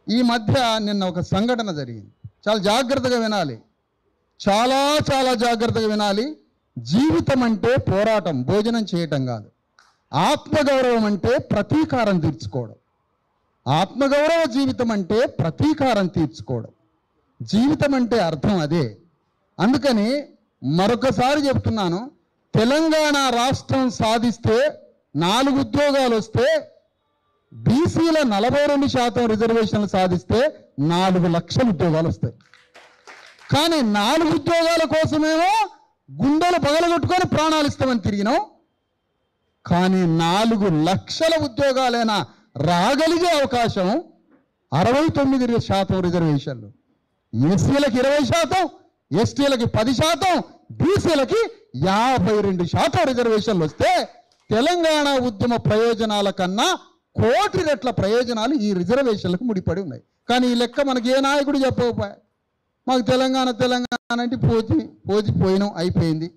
ఈ మధ్య నిన్న ఒక సంఘటన జరిగింది. చాలా జాగ్రత్తగా వినాలి, చాలా చాలా జాగ్రత్తగా వినాలి. జీవితం అంటే పోరాటం, భోజనం చేయటం కాదు. ఆత్మగౌరవం అంటే ప్రతీకారం తీర్చుకోవడం. ఆత్మగౌరవ జీవితం అంటే ప్రతీకారం తీర్చుకోవడం. జీవితం అంటే అర్థం అదే. అందుకని మరొకసారి చెప్తున్నాను, తెలంగాణ రాష్ట్రం సాధిస్తే 4 ఉద్యోగాలు వస్తే, బీసీల 42% రిజర్వేషన్లు సాధిస్తే 4 లక్షల ఉద్యోగాలు వస్తాయి. కానీ 4 ఉద్యోగాల కోసమేమో గుండెలు పగలగొట్టుకొని ప్రాణాలు ఇస్తామని తిరిగినాం. కానీ 4 లక్షల ఉద్యోగాలైనా రాగలిగే అవకాశం 69% రిజర్వేషన్లు. ఎస్సీలకు 20%, ఎస్టీలకు 10%, బీసీలకి 52% రిజర్వేషన్లు వస్తే తెలంగాణ ఉద్యమ ప్రయోజనాల కన్నా కోటి రెట్ల ప్రయోజనాలు ఈ రిజర్వేషన్లకు ముడిపడి ఉన్నాయి. కానీ ఈ లెక్క మనకి ఏ నాయకుడు చెప్పకపోయా. మాకు తెలంగాణ అంటే పోయినాం, అయిపోయింది.